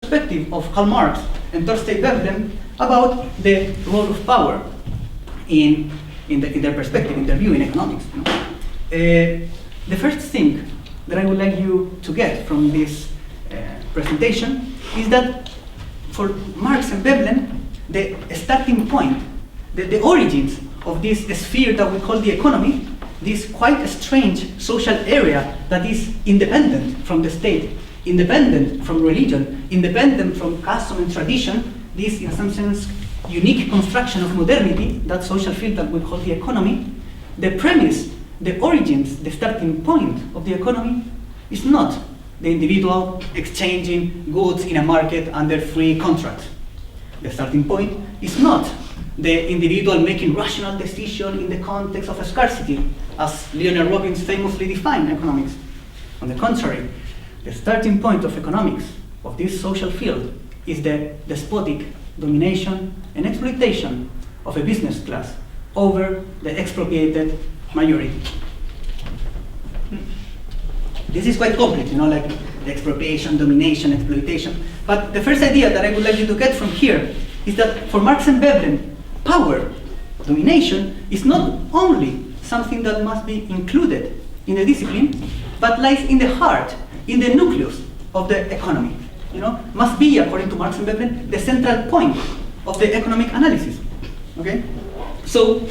perspective of Karl Marx and Thorstein Veblen about the role of power in their perspective, in their view in economics. The first thing that I would like you to get from this presentation is that for Marx and Veblen, the starting point, the origins of this sphere that we call the economy, this quite strange social area that is independent from the state, independent from religion, independent from custom and tradition, this in some sense unique construction of modernity, that social field that we call the economy, the premise, the origins, the starting point of the economy is not the individual exchanging goods in a market under free contract. The starting point is not the individual making rational decision in the context of a scarcity, as Leonard Robbins famously defined economics. On the contrary, the starting point of economics, of this social field, is the despotic domination and exploitation of a business class over the expropriated majority. This is quite complex, like the expropriation, domination, exploitation. But the first idea that I would like you to get from here is that for Marx and Veblen, power, domination, is not only something that must be included in the discipline, but lies in the heart, in the nucleus of the economy. Must be, according to Marx and Veblen, the central point of the economic analysis. Okay? So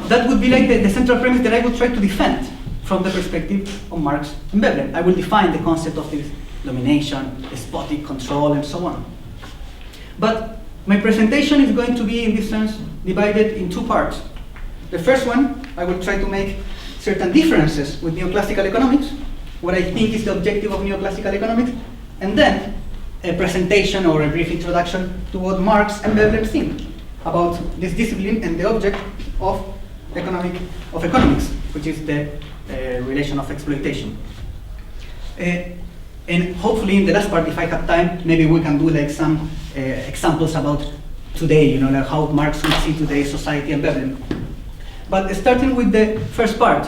that would be like the central premise that I would try to defend from the perspective of Marx and Veblen. I will define the concept of this domination, despotic control, and so on. But my presentation is going to be, in this sense, divided in two parts. The first one, I will try to make certain differences with neoclassical economics, what I think is the objective of neoclassical economics, and then a presentation or a brief introduction to what Marx and Veblen think about this discipline and the object of economics, which is the relation of exploitation. And hopefully in the last part, if I have time, maybe we can do like some examples about today, like how Marx would see today's society and Veblen. But starting with the first part,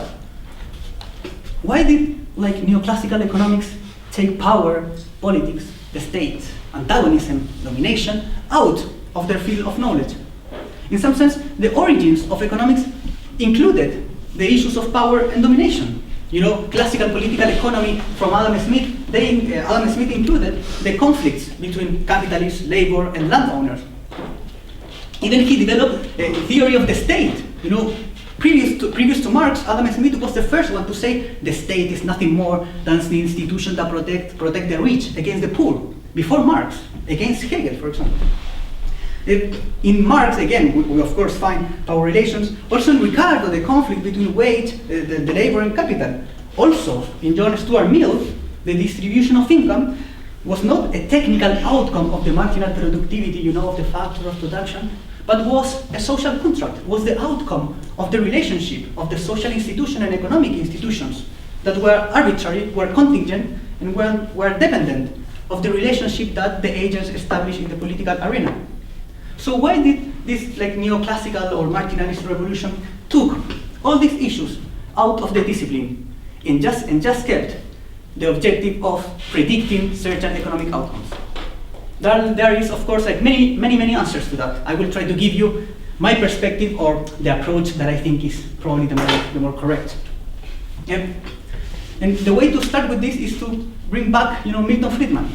why did neoclassical economics take power, politics, the state, antagonism, domination out of their field of knowledge? In some sense, the origins of economics included the issues of power and domination. Classical political economy from Adam Smith, Adam Smith included the conflicts between capitalists, labor, and landowners. Even he developed a theory of the state. Previous to Marx, Adam Smith was the first one to say the state is nothing more than the institution that protect the rich against the poor. Before Marx, against Hegel, for example. In Marx, again, we of course find power relations. Also in Ricardo, the conflict between wage, the labor, and capital. Also, in John Stuart Mill, the distribution of income was not a technical outcome of the marginal productivity, of the factor of production, but was a social contract, was the outcome of the relationship of the social institution and economic institutions that were arbitrary, were contingent, and were dependent of the relationship that the agents established in the political arena. So why did this neoclassical or marginalist revolution took all these issues out of the discipline and just kept the objective of predicting certain economic outcomes? There is, of course, many answers to that. I will try to give you my perspective or the approach that I think is probably the more correct. Yep. And the way to start with this is to bring back, Milton Friedman.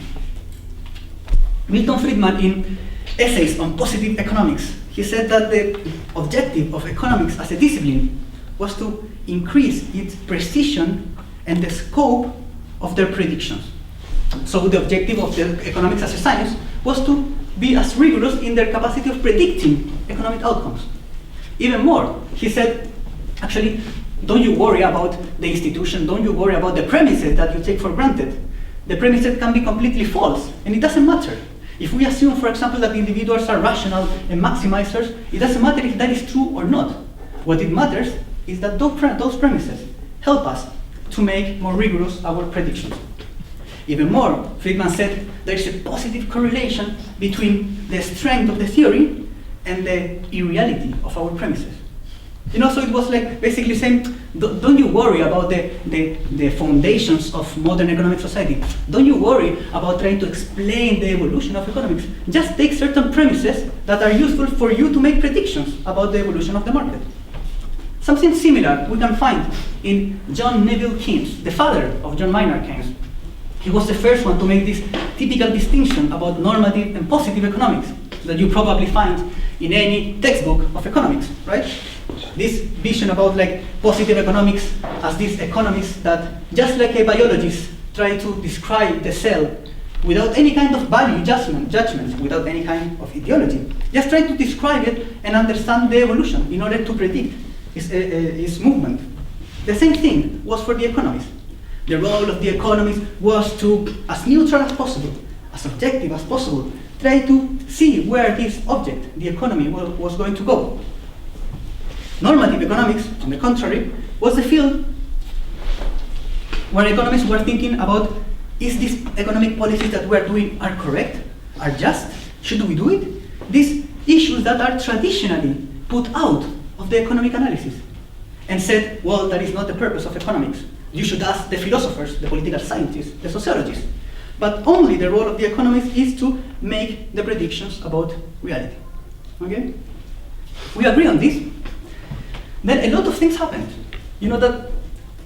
Milton Friedman, in Essays on Positive Economics, he said that the objective of economics as a discipline was to increase its precision and the scope of their predictions. So the objective of the economics as a science was to be as rigorous in their capacity of predicting economic outcomes. Even more, he said, actually, don't you worry about the institution, don't you worry about the premises that you take for granted. The premises can be completely false, and it doesn't matter. If we assume, for example, that individuals are rational and maximizers, it doesn't matter if that is true or not. What it matters is that those premises help us to make more rigorous our predictions. Even more, Friedman said there is a positive correlation between the strength of the theory and the irreality of our premises. You know, so it was like basically saying, don't you worry about the foundations of modern economic society. Don't you worry about trying to explain the evolution of economics. Just take certain premises that are useful for you to make predictions about the evolution of the market. Something similar we can find in John Neville Keynes, the father of John Maynard Keynes. He was the first one to make this typical distinction about normative and positive economics that you probably find in any textbook of economics, right? This vision about like positive economics as these economists that, just like a biologist, try to describe the cell without any kind of value judgment, without any kind of ideology. Just try to describe it and understand the evolution in order to predict its movement. The same thing was for the economists. The role of the economist was to, as neutral as possible, as objective as possible, try to see where this object, the economy, was going to go. Normative economics, on the contrary, was the field where economists were thinking about, is these economic policies that we're doing are correct, are just, should we do it? These issues that are traditionally put out of the economic analysis and said, well, that is not the purpose of economics. You should ask the philosophers, the political scientists, the sociologists. But only the role of the economist is to make the predictions about reality. Okay? We agree on this. Then a lot of things happened. You know that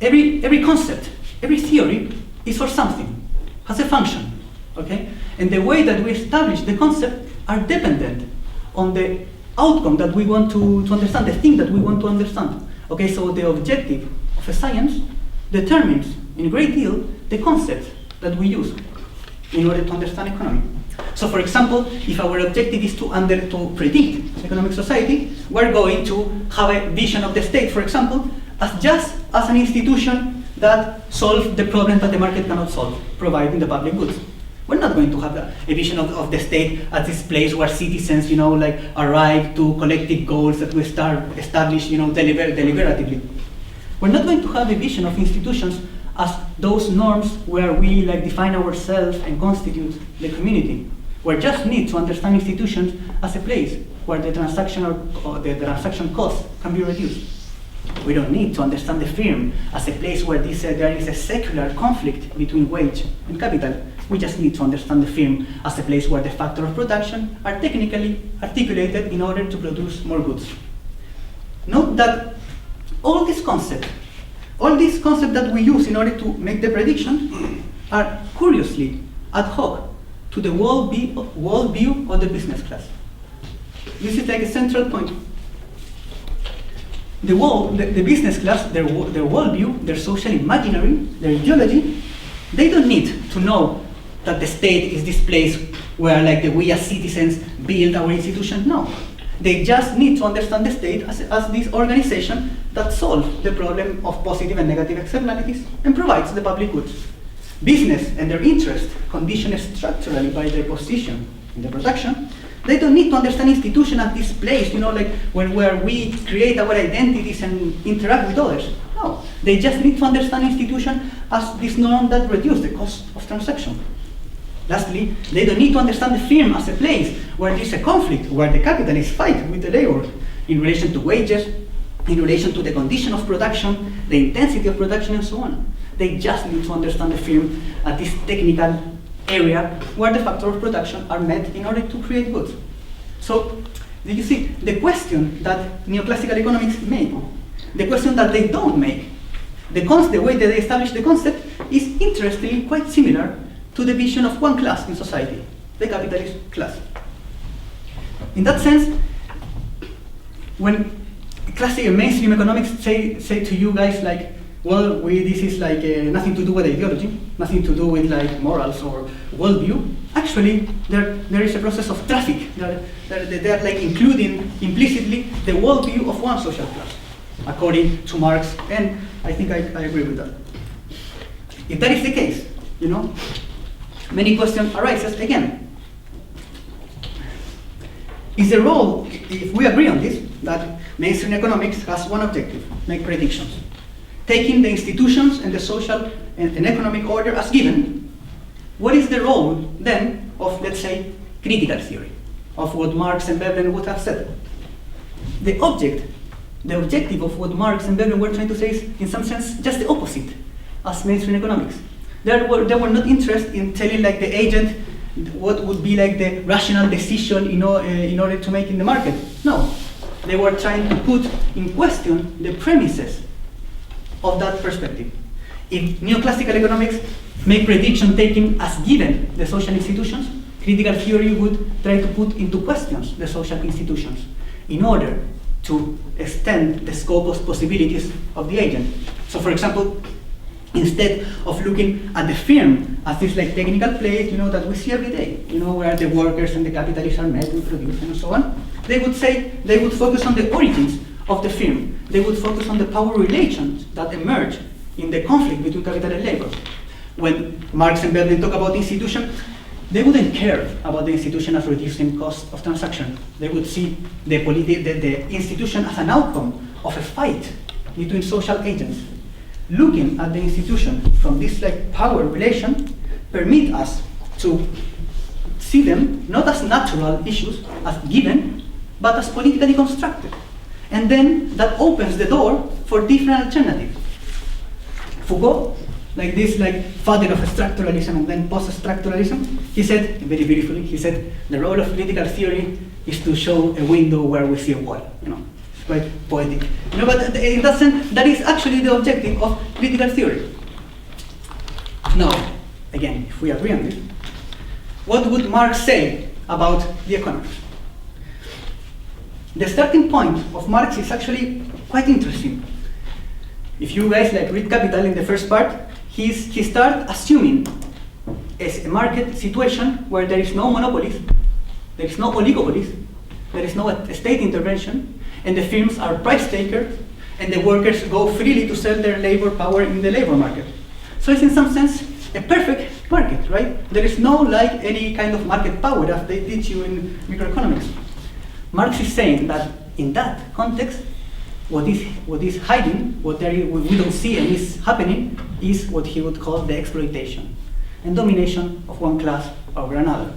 every concept, every theory is for something, has a function. Okay? And the way that we establish the concept are dependent on the outcome that we want to understand, the thing that we want to understand. Okay, so the objective of a science determines in a great deal the concepts that we use in order to understand economy. So for example, if our objective is to predict economic society, we're going to have a vision of the state, for example, as just as an institution that solves the problem that the market cannot solve, providing the public goods. We're not going to have a vision of the state as this place where citizens, you know, like arrive to collective goals that we establish, you know, deliberatively. We're not going to have a vision of institutions as those norms where we like define ourselves and constitute the community. We just need to understand institutions as a place where the transaction or the transaction cost can be reduced. We don't need to understand the firm as a place where there is a secular conflict between wage and capital. We just need to understand the firm as a place where the factors of production are technically articulated in order to produce more goods. Note that all these concepts that we use in order to make the prediction are curiously ad hoc to the worldview of the business class. This is like a central point. The business class, their worldview, their social imaginary, their ideology, they don't need to know that the state is this place where like we as citizens build our institution. No. They just need to understand the state as this organization that solves the problem of positive and negative externalities and provides the public goods. Business and their interest, conditioned structurally by their position in the production, they don't need to understand institution as this place, you know, like where we create our identities and interact with others. No, they just need to understand institution as this norm that reduces the cost of transaction. Lastly, they don't need to understand the firm as a place where there is a conflict, where the capitalists fight with the labor in relation to wages, in relation to the condition of production, the intensity of production, and so on. They just need to understand the firm at this technical area where the factors of production are met in order to create goods. So, do you see the question that neoclassical economics make, the question that they don't make, the way that they establish the concept is interestingly quite similar to the vision of one class in society, the capitalist class. In that sense, when classic mainstream economics say to you guys like, well, this is like nothing to do with ideology, nothing to do with like morals or worldview, actually there is a process of traffic. They're like including implicitly the worldview of one social class, according to Marx, and I think I agree with that. If that is the case, you know, many questions arises again. Is the role, if we agree on this, that mainstream economics has one objective, make predictions, taking the institutions and the social and economic order as given, what is the role then of, let's say, critical theory, of what Marx and Veblen would have said? The object the objective of what Marx and Veblen were trying to say is, in some sense, just the opposite as mainstream economics. They were not interested in telling like the agent what would be like the rational decision in order to make in the market. No, they were trying to put in question the premises of that perspective. If neoclassical economics make prediction taking as given the social institutions, critical theory would try to put into questions the social institutions in order to extend the scope of possibilities of the agent. So for example, instead of looking at the firm as this like technical place, that we see every day, where the workers and the capitalists are met and produced and so on, they would focus on the origins of the firm. They would focus on the power relations that emerge in the conflict between capital and labor. When Marx and Veblen talk about institution, they wouldn't care about the institution as reducing cost of transaction. They would see the institution as an outcome of a fight between social agents. Looking at the institution from this like power relation permit us to see them not as natural issues, as given, but as politically constructed. And then that opens the door for different alternatives. Foucault, like this father of structuralism and then post-structuralism, he said, very beautifully, he said, the role of critical theory is to show a window where we see a wall. It's quite poetic. But in that sense, that is actually the objective of critical theory. Now, again, if we agree on this, what would Marx say about the economy? The starting point of Marx is actually quite interesting. If you guys read Capital in the first part, he starts assuming a market situation where there is no monopolies, there is no oligopolies, there is no state intervention, and the firms are price takers, and the workers go freely to sell their labor power in the labor market. So it's in some sense a perfect market, right? There is no any kind of market power as they teach you in microeconomics. Marx is saying that in that context, what is hiding, what we don't see and is happening, is what he would call the exploitation and domination of one class over another.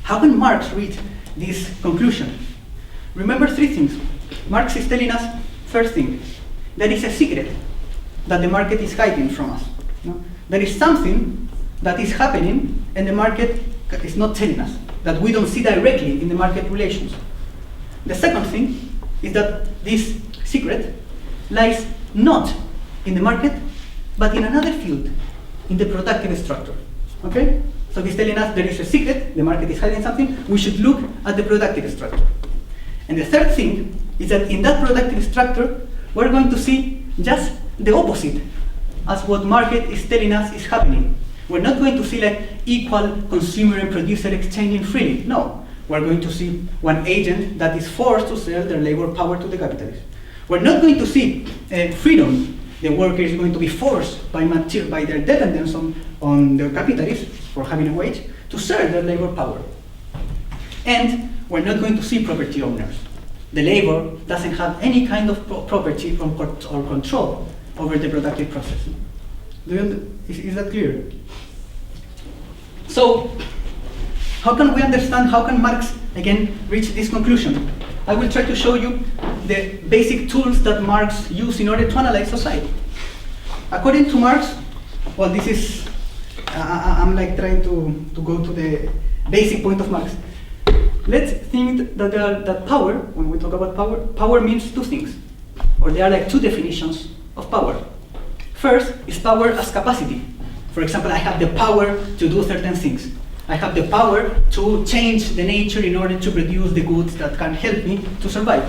How can Marx reach this conclusion? Remember three things. Marx is telling us, first thing, there is a secret that the market is hiding from us. There is something that is happening and the market is not telling us, that we don't see directly in the market relations. The second thing is that this secret lies not in the market, but in another field, in the productive structure. Okay? So he's telling us there is a secret, the market is hiding something, we should look at the productive structure. And the third thing is that in that productive structure, we're going to see just the opposite as what market is telling us is happening. We're not going to see equal consumer and producer exchanging freely. No. We're going to see one agent that is forced to sell their labor power to the capitalists. We're not going to see freedom. The worker is going to be forced by their dependence on the capitalists for having a wage to sell their labor power. And we're not going to see property owners. The labor doesn't have any kind of property or control over the productive process. Is that clear? So, how can we understand, how can Marx, again, reach this conclusion? I will try to show you the basic tools that Marx used in order to analyze society. According to Marx, well, this is, I'm trying to go to the basic point of Marx. Let's think that power, when we talk about power means two things, or there are two definitions of power. First is power as capacity. For example, I have the power to do certain things. I have the power to change the nature in order to produce the goods that can help me to survive.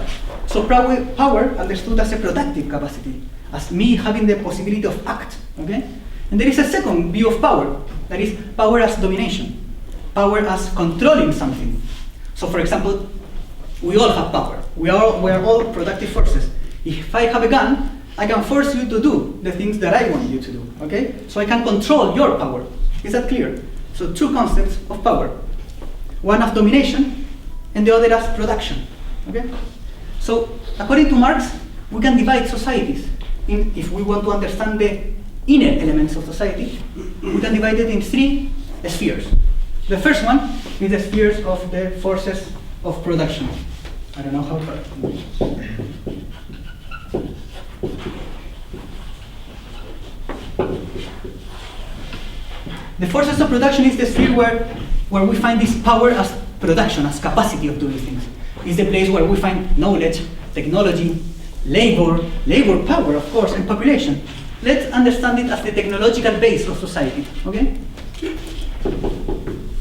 So power understood as a productive capacity, as me having the possibility of act, okay? And there is a second view of power, that is power as domination, power as controlling something. So for example, we all have power. We are all productive forces. If I have a gun, I can force you to do the things that I want you to do, okay? So I can control your power. Is that clear? So two concepts of power. One as domination, and the other as production, okay? So according to Marx, we can divide societies if we want to understand the inner elements of society, we can divide it in three spheres. The first one is the spheres of the forces of production. I don't know how far. The forces of production is the sphere where we find this power as production, as capacity of doing things. It's the place where we find knowledge, technology, labor power, of course, and population. Let's understand it as the technological base of society, okay?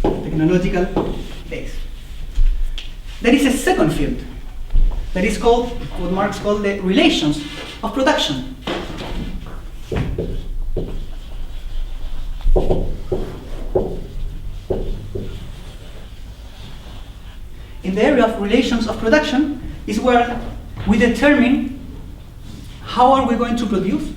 Technological base. There is a second field that is called, what Marx called the relations of production. In the area of relations of production is where we determine how are we going to produce,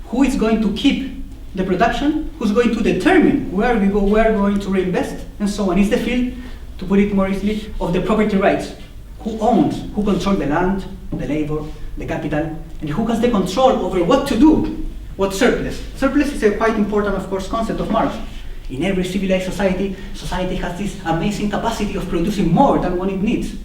who is going to keep the production, who's going to determine where we go, where we're going to reinvest, and so on. It's the field, to put it more easily, of the property rights. Who owns, who controls the land, the labor, the capital, and who has the control over what to do, what surplus. Surplus is a quite important, of course, concept of Marx. In every civilized society, society has this amazing capacity of producing more than what it needs,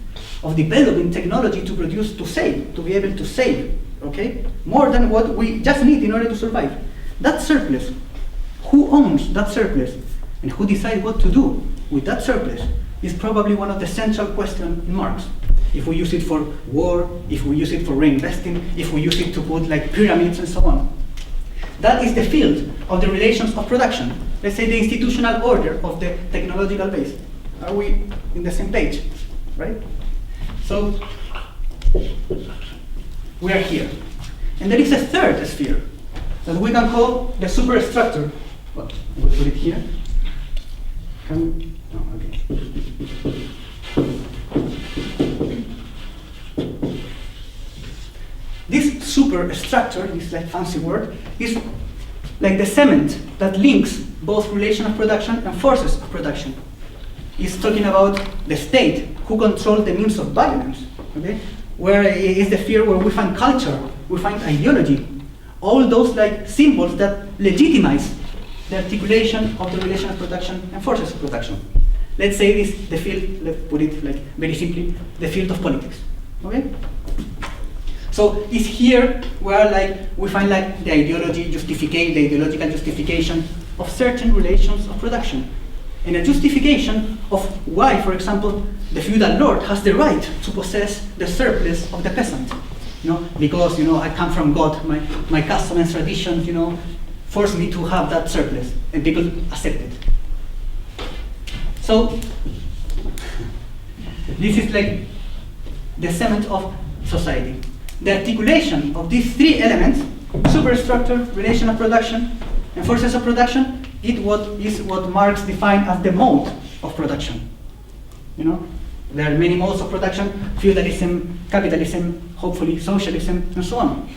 of developing technology to produce, to save, to be able to save, okay? More than what we just need in order to survive. That surplus, who owns that surplus, and who decides what to do with that surplus, is probably one of the central questions in Marx. If we use it for war, if we use it for reinvesting, if we use it to put like pyramids and so on. That is the field of the relations of production. Let's say the institutional order of the technological base. Are we in the same page, right? So, we are here. And there is a third sphere that we can call the superstructure. Well, we'll put it here. No, okay. This superstructure, this like fancy word, is like the cement that links both relation of production and forces of production. It's talking about the state, who controls the means of violence, okay? Where is the sphere where we find culture, we find ideology, all those like symbols that legitimize the articulation of the relation of production and forces of production. Let's say this, the field, let's put it like very simply, the field of politics, okay? So it's here where like we find like the ideology justification, the ideological justification of certain relations of production, and a justification of why, for example, the feudal lord has the right to possess the surplus of the peasant. You know, because I come from God, my custom and traditions, force me to have that surplus, and people accept it. So this is like the cement of society. The articulation of these three elements, superstructure, relation of production, and forces of production, is what Marx defined as the mode of production. There are many modes of production: feudalism, capitalism, hopefully socialism, and so on.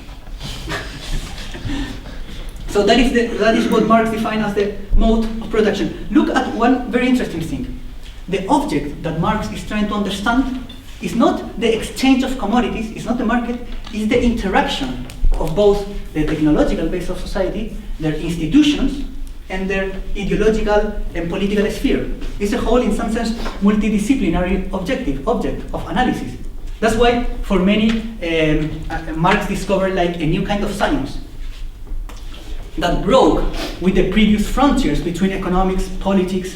So that is what Marx defined as the mode of production. Look at one very interesting thing. The object that Marx is trying to understand is not the exchange of commodities, it's not the market, it's the interaction of both the technological base of society, their institutions, and their ideological and political sphere. It's a whole, in some sense, multidisciplinary object of analysis. That's why, for many, Marx discovered like a new kind of science that broke with the previous frontiers between economics, politics,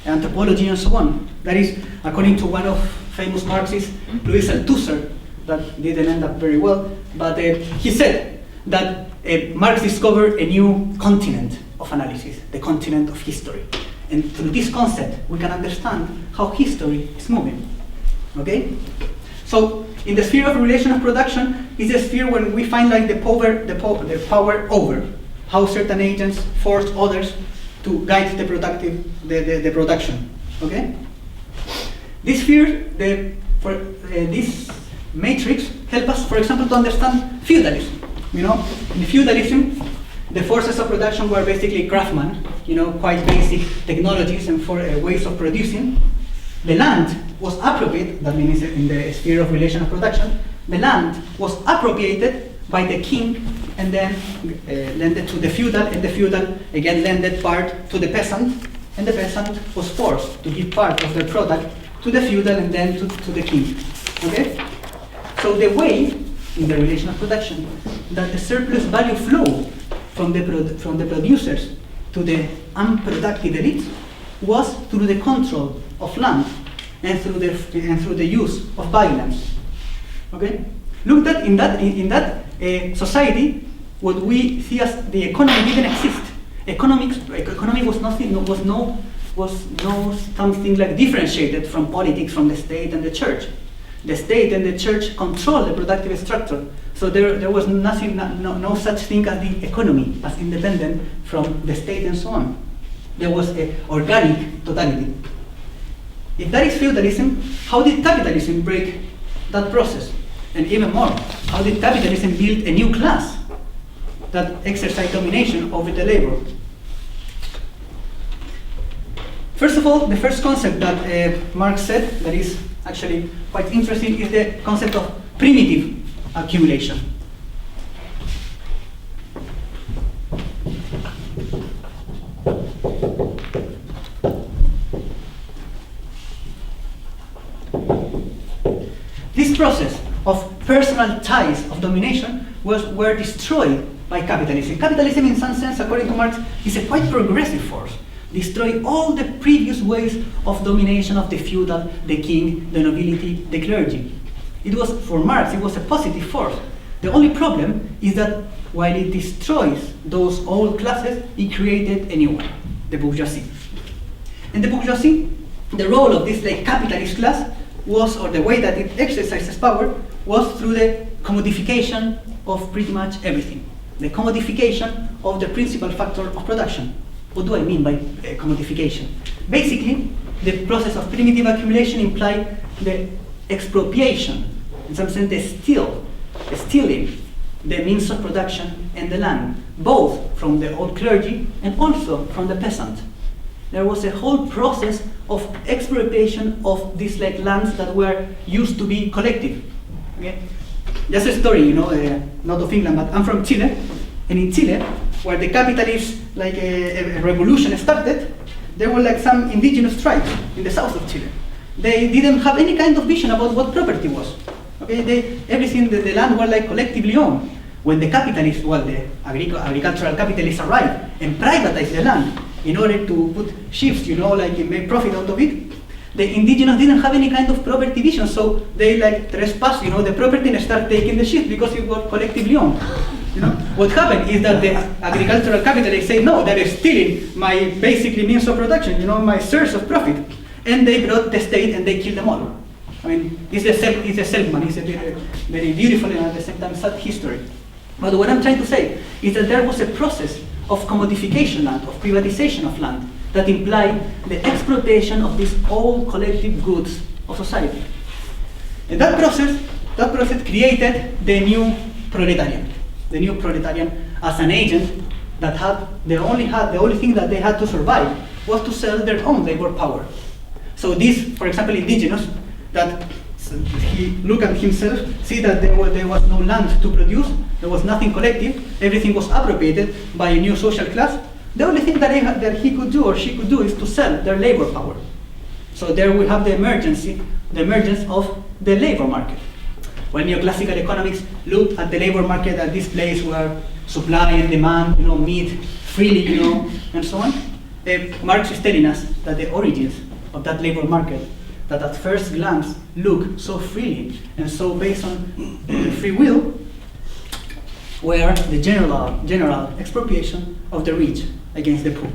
anthropology, and so on. That is, according to one of famous Marxists, Louis Althusser, that didn't end up very well, but he said that Marx discovered a new continent of analysis, the continent of history. And through this concept, we can understand how history is moving. Okay? So, in the sphere of relation of production, is a sphere when we find like the power over how certain agents force others to guide the production. Okay? This sphere, this matrix help us, for example, to understand feudalism. In feudalism, the forces of production were basically craftsmen, quite basic technologies and ways of producing. The land was appropriated, that means in the sphere of relation of production, the land was appropriated by the king and then lended to the feudal, and the feudal again lended part to the peasant, and the peasant was forced to give part of their product to the feudal and then to the king. Okay? So the way, in the relation of production, that the surplus value flow from the producers to the unproductive elites was through the control of land and through the use of violence. Okay? Look that in that society, what we see as the economy didn't exist. Economy was nothing. Was no something like differentiated from politics, from the state and the church. The state and the church control the productive structure. So there was nothing, no such thing as the economy as independent from the state and so on. There was an organic totality. If that is feudalism, how did capitalism break that process? And even more, how did capitalism build a new class that exercised domination over the labor? First of all, the first concept that Marx said that is actually quite interesting is the concept of primitive accumulation. This process of personal ties of domination were destroyed by capitalism. Capitalism, in some sense, according to Marx, is a quite progressive force. Destroy all the previous ways of domination of the feudal, the king, the nobility, the clergy. It was, for Marx, it was a positive force. The only problem is that while it destroys those old classes, it created a new one, the bourgeoisie. And the bourgeoisie, the role of this like capitalist class was, or the way that it exercises power, was through the commodification of pretty much everything. The commodification of the principal factor of production. What do I mean by commodification? Basically, the process of primitive accumulation implied the expropriation, in some sense, stealing the means of production and the land, both from the old clergy and also from the peasant. There was a whole process of expropriation of these like lands that were used to be collective. Okay? Just a story, not of England, but I'm from Chile, and in Chile, where the capitalist like a revolution started, there were like some indigenous tribes in the south of Chile. They didn't have any kind of vision about what property was. Okay, everything, the land were like collectively owned. When the capitalists, the agricultural capitalists arrived and privatized the land in order to put shifts, like make profit out of it, the indigenous didn't have any kind of property vision, so they like trespass, the property and start taking the shift because it was collectively owned. What happened is that the agricultural capitalists say, no, they're stealing my basically means of production, my source of profit. And they brought the state and they killed them all. I mean, it's a Selkman, it's a very, very beautiful and at the same time sad history. But what I'm trying to say is that there was a process of commodification land, of privatization of land, that implied the expropriation of these all collective goods of society. And that process created the new proletarian. The new proletarian as an agent that the only thing that they had to survive was to sell their own labor power. So this, for example, indigenous, that he look at himself, see that there was no land to produce, there was nothing collective, everything was appropriated by a new social class. The only thing that he could do or she could do is to sell their labor power. So there we have the emergence of the labor market. When neoclassical economics looked at the labor market at this place where supply and demand, meet freely, and so on, Marx is telling us that the origins of that labor market, that at first glance look so freely and so based on free will, were the general expropriation of the rich against the poor.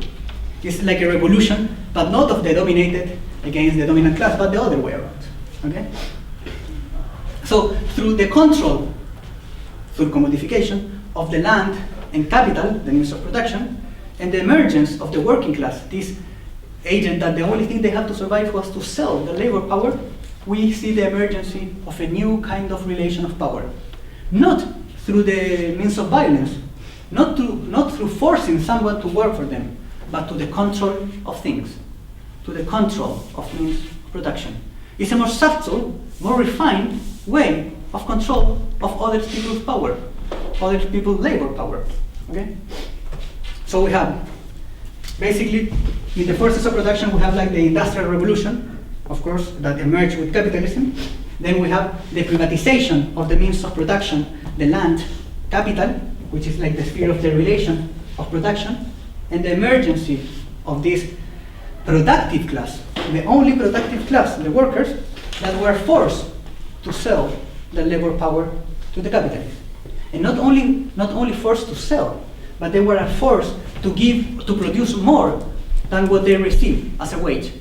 It's like a revolution, but not of the dominated against the dominant class, but the other way around. Okay? So through the control, through commodification of the land and capital, the means of production, and the emergence of the working class, this agent that the only thing they had to survive was to sell the labor power, we see the emergence of a new kind of relation of power. Not through the means of violence, not through forcing someone to work for them, but to the control of things, to the control of means of production. It's a more subtle, more refined way of control of other people's power, other people's labor power. Okay? So we have, basically, in the forces of production, we have like the Industrial Revolution, of course, that emerged with capitalism. Then we have the privatization of the means of production, the land, capital, which is like the sphere of the relation of production, and the emergence of this productive class, the only productive class, the workers, that were forced to sell the labor power to the capitalists. And not only forced to sell, but they were forced to produce more than what they received as a wage.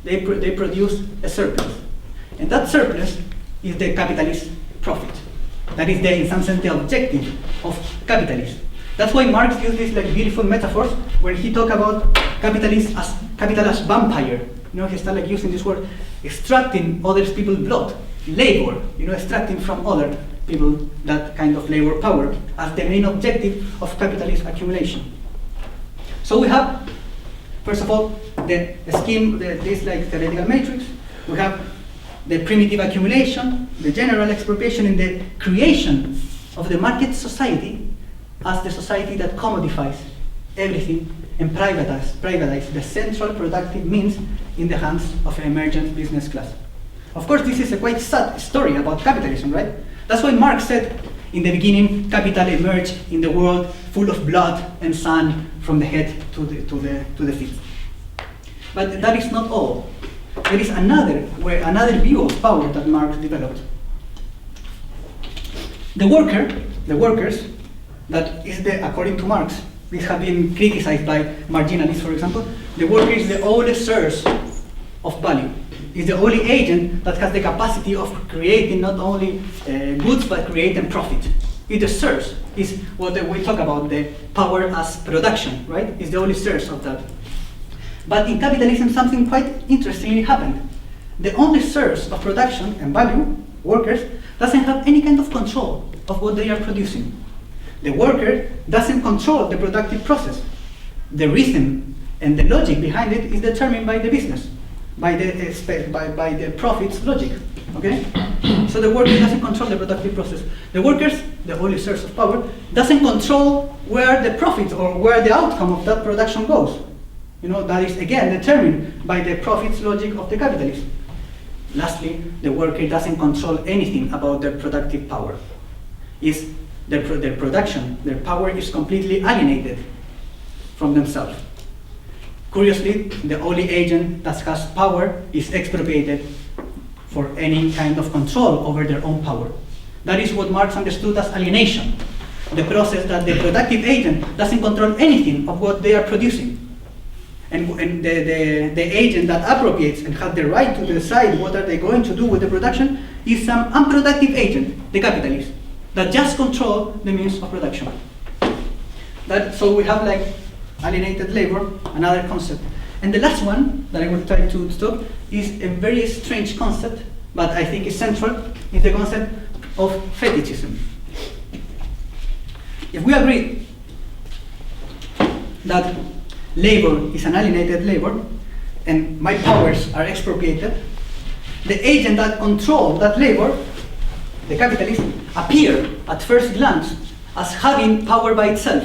They produce a surplus. And that surplus is the capitalist profit. That is, in some sense, the objective of capitalism. That's why Marx used these beautiful metaphors when he talked about capital as vampire. He started using this word, extracting other people's blood, labor, extracting from other people that kind of labor power as the main objective of capitalist accumulation. So we have, first of all, the scheme, this theoretical matrix. We have the primitive accumulation, the general expropriation, and the creation of the market society as the society that commodifies everything and privatize the central productive means in the hands of an emergent business class. Of course, this is a quite sad story about capitalism, right? That's why Marx said in the beginning, capital emerged in the world full of blood and sun from the head to the feet. But that is not all. There is another view of power that Marx developed. The workers, that is according to Marx, this has been criticized by marginalists, for example, the worker is the only source of value. Is the only agent that has the capacity of creating not only goods, but creating profit. It's the source, is what we talk about, the power as production, right? It's the only source of that. But in capitalism, something quite interestingly happened. The only source of production and value, workers, doesn't have any kind of control of what they are producing. The worker doesn't control the productive process. The rhythm and the logic behind it is determined by the business, by the profits logic. Okay? So the worker doesn't control the productive process. The workers, the only source of power, doesn't control where the profit or where the outcome of that production goes. That is again determined by the profits logic of the capitalist. Lastly, the worker doesn't control anything about their productive power. Their production, their power is completely alienated from themselves. Curiously, the only agent that has power is expropriated for any kind of control over their own power. That is what Marx understood as alienation, the process that the productive agent doesn't control anything of what they are producing. And the agent that appropriates and has the right to decide what are they going to do with the production is some unproductive agent, the capitalist, that just control the means of production. So we have alienated labor, another concept. And the last one that I will try to talk is a very strange concept, but I think is central, is the concept of fetishism. If we agree that labor is an alienated labor and my powers are expropriated, the agent that controls that labor, the capitalist, appear at first glance as having power by itself.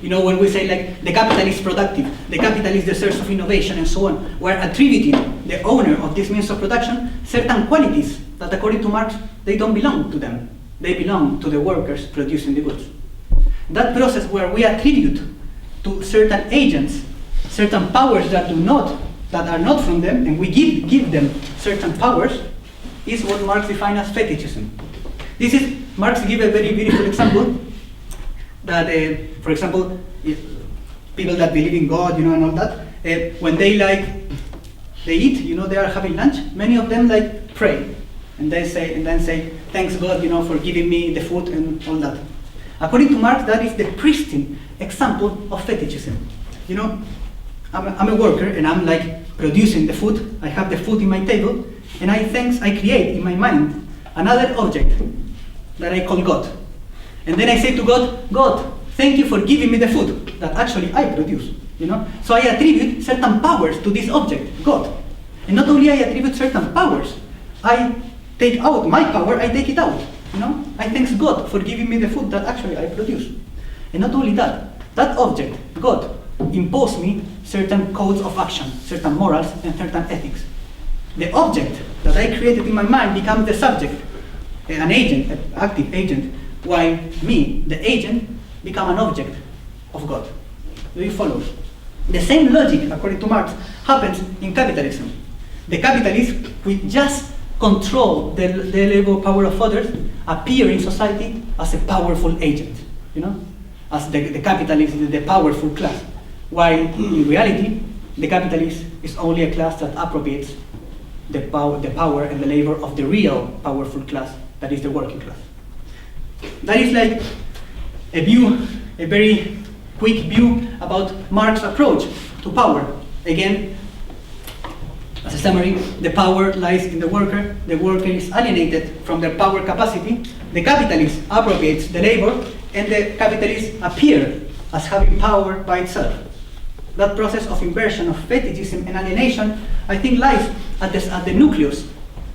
When we say the capital is productive, the capital is the source of innovation and so on, we're attributing the owner of this means of production certain qualities that according to Marx, they don't belong to them. They belong to the workers producing the goods. That process where we attribute to certain agents certain powers that are not from them, and we give them certain powers, is what Marx defines as fetishism. Marx gives a very beautiful example that, for example, people that believe in God, and all that, when they eat, they are having lunch, many of them pray, and then say, thanks God, for giving me the food and all that. According to Marx, that is the pristine example of fetishism. I'm a worker and I'm producing the food. I have the food in my table, and I create in my mind another object that I call God. And then I say to God, God, thank you for giving me the food that actually I produce. So I attribute certain powers to this object, God. And not only I attribute certain powers, I take out my power, I take it out. I thank God for giving me the food that actually I produce. And not only that object, God, impose me certain codes of action, certain morals, and certain ethics. The object that I created in my mind becomes the subject, an agent, an active agent, while me, the agent, become an object of God. Do you follow? The same logic, according to Marx, happens in capitalism. The capitalists, who just control the labor power of others, appear in society as a powerful agent, as the capitalist is the powerful class, while in reality, the capitalist is only a class that appropriates the power and the labor of the real powerful class, that is the working class. That is like a very quick view about Marx's approach to power. Again, as a summary, the power lies in the worker is alienated from their power capacity, the capitalist appropriates the labor, and the capitalist appear as having power by itself. That process of inversion of fetishism and alienation, I think, lies at the nucleus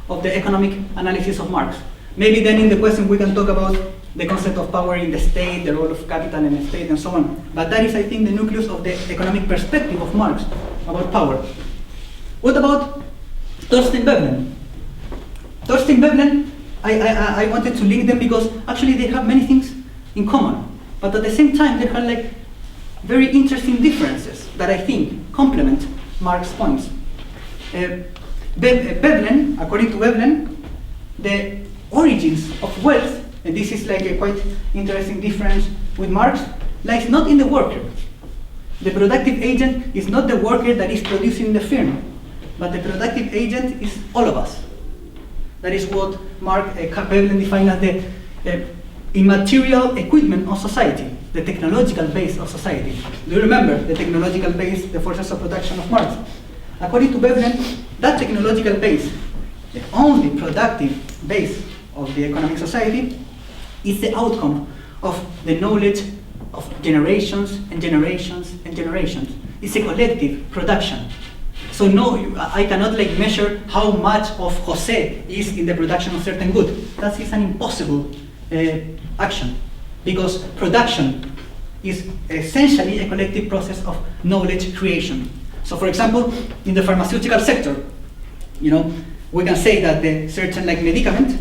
of the economic analysis of Marx. Maybe then in the question we can talk about the concept of power in the state, the role of capital in the state, and so on. But that is, I think, the nucleus of the economic perspective of Marx about power. What about Thorstein Veblen? Thorstein Veblen, I wanted to link them because actually they have many things in common. But at the same time, they have like very interesting differences that I think complement Marx's points. Veblen, according to Veblen, the origins of wealth, and this is like a quite interesting difference with Marx, lies not in the worker. The productive agent is not the worker that is producing the firm, but the productive agent is all of us. That is what Veblen defined as the immaterial equipment of society, the technological base of society. Do you remember the technological base, the forces of production of Marx? According to Veblen, that technological base, the only productive base of the economic society, is the outcome of the knowledge of generations and generations and generations. It's a collective production. So no, I cannot like measure how much of Jose is in the production of certain good. That is an impossible action, because production is essentially a collective process of knowledge creation. So for example, in the pharmaceutical sector, we can say that the certain like medicament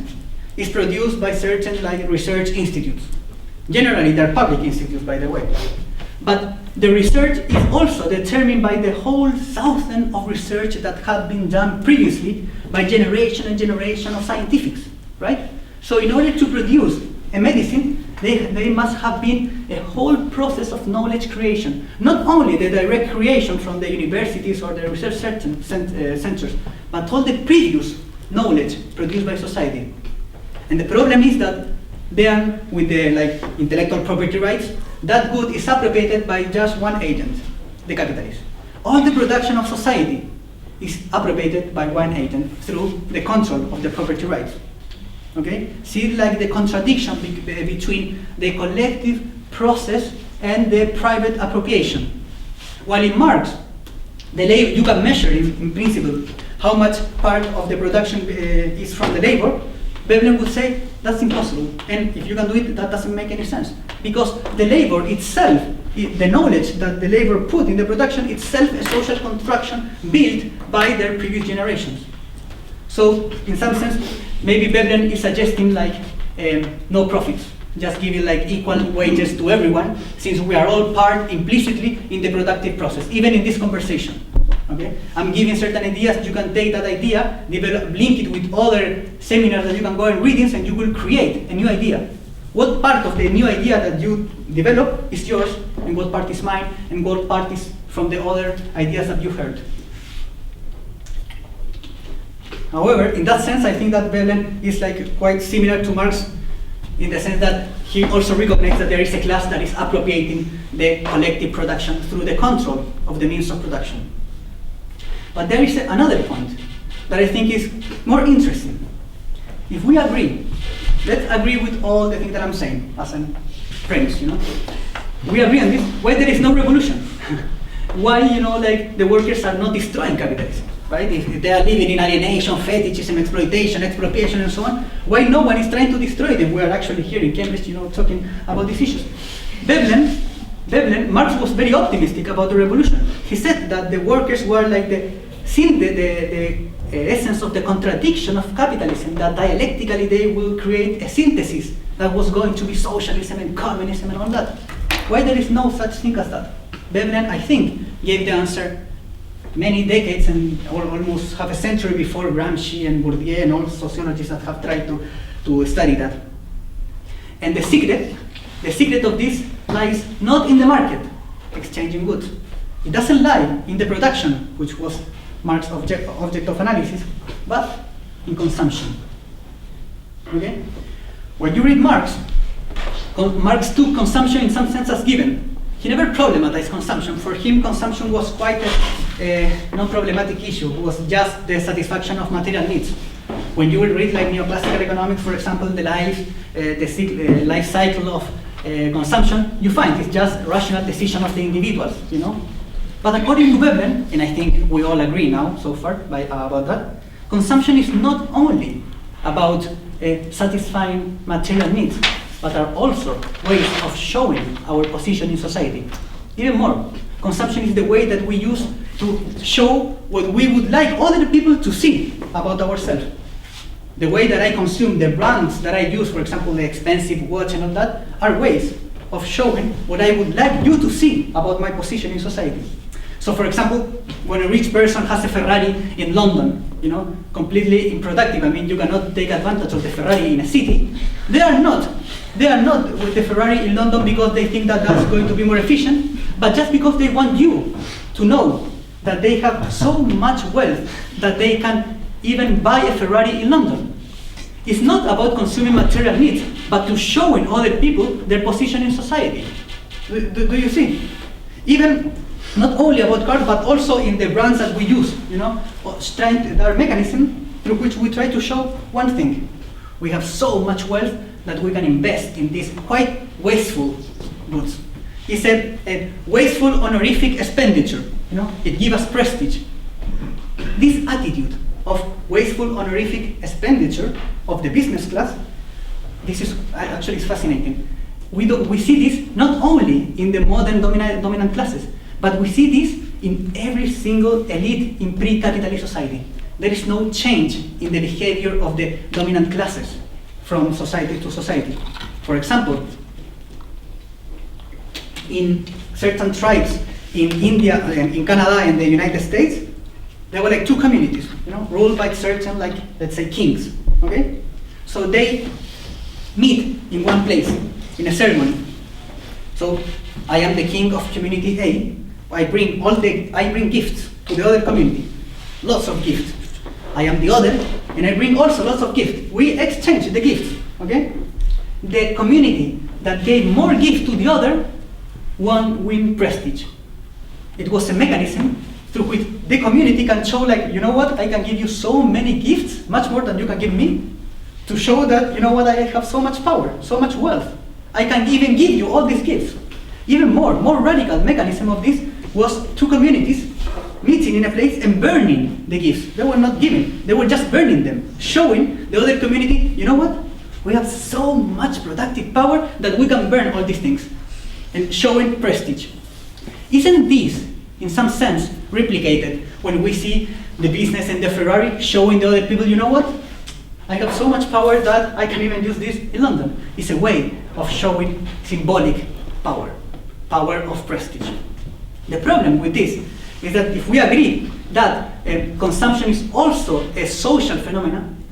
is produced by certain like research institutes. Generally, they're public institutes, by the way. But the research is also determined by the whole thousand of research that have been done previously by generation and generation of scientists, right? So in order to produce a medicine, they must have been a whole process of knowledge creation. Not only the direct creation from the universities or the research centers, but all the previous knowledge produced by society. And the problem is that then, with the like intellectual property rights, that good is appropriated by just one agent, the capitalist. All the production of society is appropriated by one agent through the control of the property rights. Okay? See like the contradiction between the collective process and the private appropriation. While in Marx, you can measure in principle how much part of the production is from the labor. Veblen would say that's impossible, and if you can do it, that doesn't make any sense, because the labor itself, the knowledge that the labor put in the production itself, a social construction built by their previous generations. So in some sense, maybe Veblen is suggesting like no profits, just giving like equal wages to everyone, since we are all part implicitly in the productive process, even in this conversation. Okay? I'm giving certain ideas, you can take that idea, link it with other seminars that you can go and readings, and you will create a new idea. What part of the new idea that you develop is yours, and what part is mine, and what part is from the other ideas that you heard. However, in that sense, I think that Veblen is like quite similar to Marx in the sense that he also recognizes that there is a class that is appropriating the collective production through the control of the means of production. But there is another point that I think is more interesting. If we agree, let's agree with all the things that I'm saying as a premise, We agree on this, why there is no revolution? Why, like the workers are not destroying capitalism, right? If they are living in alienation, fetishism, exploitation, expropriation, and so on, why no one is trying to destroy them? We are actually here in Cambridge, talking about these issues. Veblen, Marx was very optimistic about the revolution. He said that the workers were like the essence of the contradiction of capitalism, that dialectically they will create a synthesis that was going to be socialism and communism and all that. Why there is no such thing as that? Veblen, I think, gave the answer many decades and almost half a century before Gramsci and Bourdieu and all sociologists that have tried to study that. And the secret of this lies not in the market, exchanging goods. It doesn't lie in the production, which was Marx's object of analysis, but in consumption. Okay? When you read Marx, Marx took consumption in some sense as given. He never problematized consumption. For him, consumption was quite a non-problematic issue. It was just the satisfaction of material needs. When you will read like Neoclassical economics, for example, the life cycle of consumption, you find it's just a rational decision of the individuals, you know? But according to Veblen, and I think we all agree now so far about that, consumption is not only about satisfying material needs, but are also ways of showing our position in society. Even more, consumption is the way that we use to show what we would like other people to see about ourselves. The way that I consume, the brands that I use, for example, the expensive watch and all that, are ways of showing what I would like you to see about my position in society. So, for example, when a rich person has a Ferrari in London, you know, completely unproductive. I mean, you cannot take advantage of the Ferrari in a city. They are not with the Ferrari in London because they think that that's going to be more efficient, but just because they want you to know that they have so much wealth that they can even buy a Ferrari in London. It's not about consuming material needs, but to showing other people their position in society. Do you see? Even not only about cars, but also in the brands that we use, you know, there are mechanisms through which we try to show one thing. We have so much wealth that we can invest in these quite wasteful goods. It's a wasteful honorific expenditure, you know, it gives us prestige. This attitude of wasteful honorific expenditure of the business class, this is actually fascinating. We see this not only in the modern dominant classes, but we see this in every single elite in pre-capitalist society. There is no change in the behavior of the dominant classes from society to society. For example, in certain tribes in India, in Canada, and the United States, there were like two communities, you know, ruled by certain, like, let's say, kings. Okay, so they meet in one place in a ceremony. So I am the king of community A. I bring gifts to the other community, lots of gifts. I am the other, and I bring also lots of gifts. We exchange the gifts. Okay, the community that gave more gifts to the other win prestige. It was a mechanism through which the community can show, like, you know what, I can give you so many gifts, much more than you can give me, to show that, you know what, I have so much power, so much wealth. I can even give you all these gifts. Even more radical mechanism of this was two communities meeting in a place and burning the gifts. They were not giving, they were just burning them, showing the other community, you know what, we have so much productive power that we can burn all these things, and showing prestige. Isn't this, in some sense, replicated when we see the business and the Ferrari showing the other people, you know what, I have so much power that I can even use this in London. It's a way of showing symbolic power of prestige. The problem with this is that if we agree that consumption is also a social phenomenon,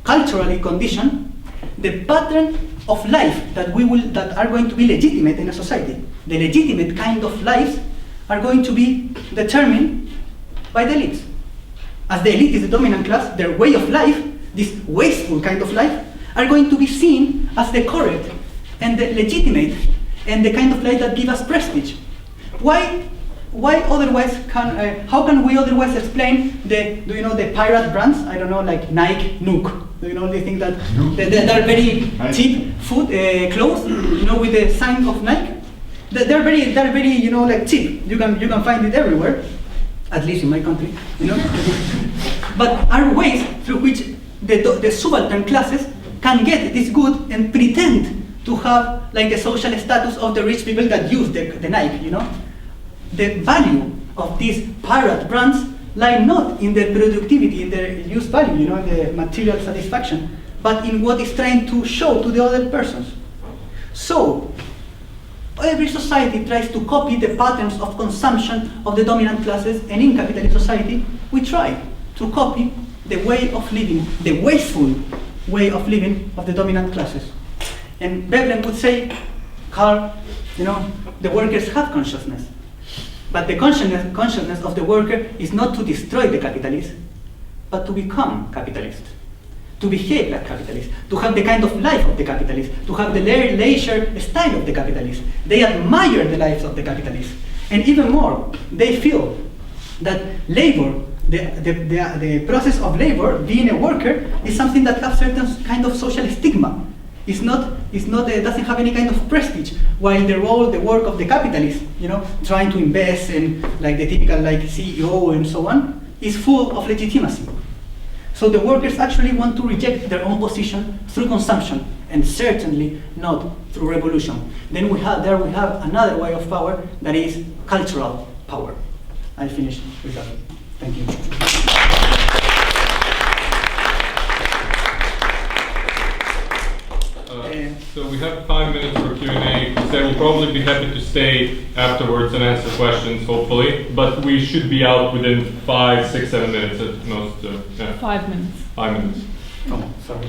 culturally conditioned, the pattern of life that are going to be legitimate in a society, the legitimate kind of lives, are going to be determined by the elites. As the elite is the dominant class, their way of life, this wasteful kind of life, are going to be seen as the correct and the legitimate and the kind of life that gives us prestige. Why otherwise how can we otherwise explain the pirate brands? I don't know, like Nike, Nuke. Do you know, they think that they're very cheap clothes, you know, with the sign of Nike. They're very, you know, like cheap. You can find it everywhere, at least in my country, you know. But are ways through which the subaltern classes can get this good and pretend to have like the social status of the rich people that use the Nike, you know. The value of these pirate brands lie not in their productivity, in their use value, you know, the material satisfaction, but in what it's trying to show to the other persons. So, Every society tries to copy the patterns of consumption of the dominant classes, and in capitalist society, we try to copy the way of living, the wasteful way of living of the dominant classes. And Veblen would say, Karl, the workers have consciousness. But the consciousness of the worker is not to destroy the capitalist, but to become capitalist, to behave like capitalist, to have the kind of life of the capitalist, to have the leisure style of the capitalist. They admire the lives of the capitalist. And even more, they feel that labor, the process of labor, being a worker, is something that has certain kind of social stigma. It doesn't have any kind of prestige, while the work of the capitalist, trying to invest in like the typical like CEO and so on, is full of legitimacy. So the workers actually want to reject their own position through consumption, and certainly not through revolution. Then we have another way of power that is cultural power. I'll finish with that. Thank you. So we have 5 minutes for Q&A. They will probably be happy to stay afterwards and answer questions, hopefully. But we should be out within 5, 6, 7 minutes at most. 5 minutes. 5 minutes. Oh, sorry.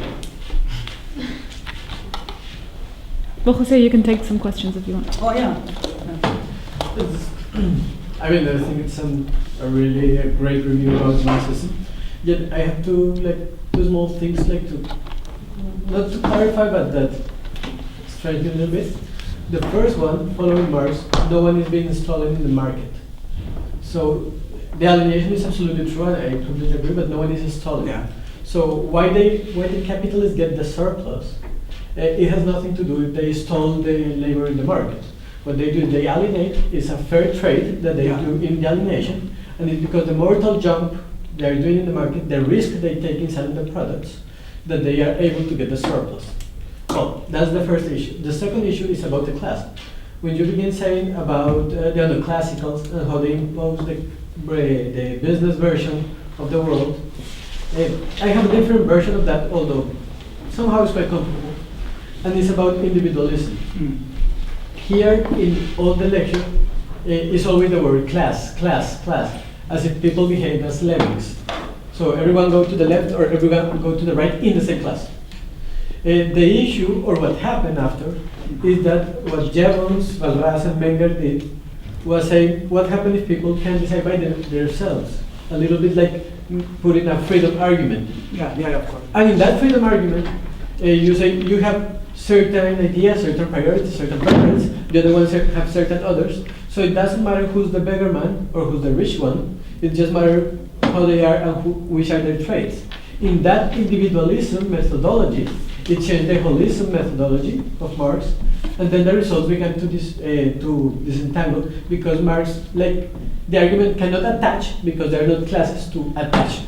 Well, Jose, you can take some questions if you want. Oh, yeah. I mean, I think it's a really great review about Marxism. Yet I have two small things not to clarify, but that strike me a little bit. The first one, following Marx, no one is being stolen in the market. So the alienation is absolutely true, and I completely agree, but no one is stolen. Yeah. So why the capitalists get the surplus? It has nothing to do if they stole the labor in the market. What they do, they alienate, is a fair trade that they do in the alienation, and it's because the mortal jump they are doing in the market, the risk they take in selling the products, that they are able to get the surplus. Well, that's the first issue. The second issue is about the class. When you begin saying about the Neoclassicals and how they impose the business version of the world, I have a different version of that, although somehow it's quite comfortable, and it's about individualism. Here in all the lecture, is always the word class, as if people behave as lemmings. So everyone go to the left or everyone go to the right in the same class. The issue, or what happened after, is that what Jevons, Valras, and Menger did was say, what happens if people can decide by themselves? A little bit like putting a freedom argument. Yeah, of course. And in that freedom argument, you say you have certain ideas, certain priorities, certain preferences, the other ones have certain others. So it doesn't matter who's the beggar man or who's the rich one, it just matters how they are and which are their traits. In that individualism methodology, it changed the holism methodology of Marx, and then the results began to disentangle, because Marx, the argument cannot attach because there are not classes to attach.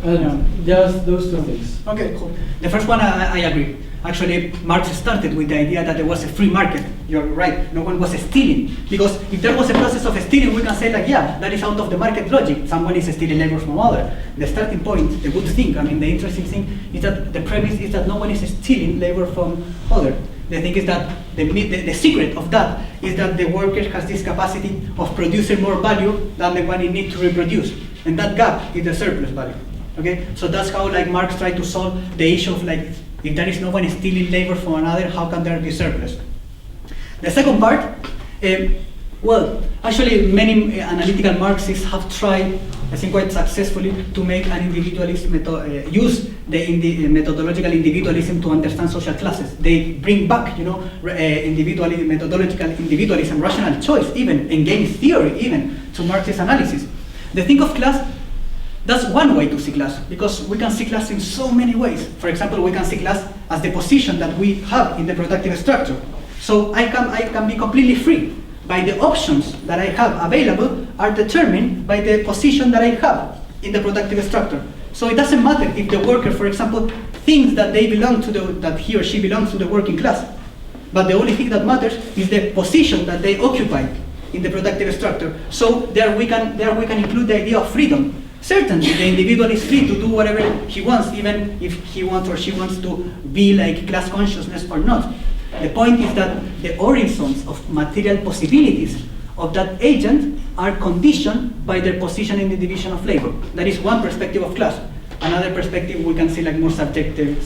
And just those two things. Okay, cool. The first one, I agree. Actually, Marx started with the idea that there was a free market. You're right, no one was stealing. Because if there was a process of stealing, we can say that is out of the market logic. Someone is stealing labor from other. The starting point, the good thing, the interesting thing is that the premise is that no one is stealing labor from other. The thing is that the secret of that is that the worker has this capacity of producing more value than the one it needs to reproduce. And that gap is the surplus value. Okay? So that's how Marx tried to solve the issue of if there is no one stealing labor from another, how can there be surplus? The second part, actually many analytical Marxists have tried, I think quite successfully, to make an individualist use the methodological individualism to understand social classes. They bring back, individualism, methodological individualism, rational choice, even, and game theory, even, to Marxist analysis. The thing of class, that's one way to see class, because we can see class in so many ways. For example, we can see class as the position that we have in the productive structure. So I can be completely free. By the options that I have available are determined by the position that I have in the productive structure. So it doesn't matter if the worker, for example, thinks that that he or she belongs to the working class. But the only thing that matters is the position that they occupy in the productive structure. So there we can include the idea of freedom. Certainly, the individual is free to do whatever he wants, even if he wants or she wants to be class consciousness or not. The point is that the horizons of material possibilities of that agent are conditioned by their position in the division of labor. That is one perspective of class. Another perspective we can see like more subjective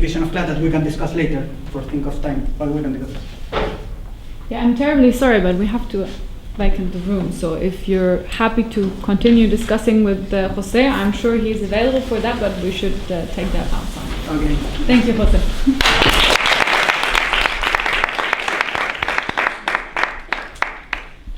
vision of class that we can discuss later for think of time, but we can discuss. Yeah, I'm terribly sorry, but we have to vacant the room. So if you're happy to continue discussing with Jose, I'm sure he's available for that, but we should take that outside. Okay. Thank you, Jose.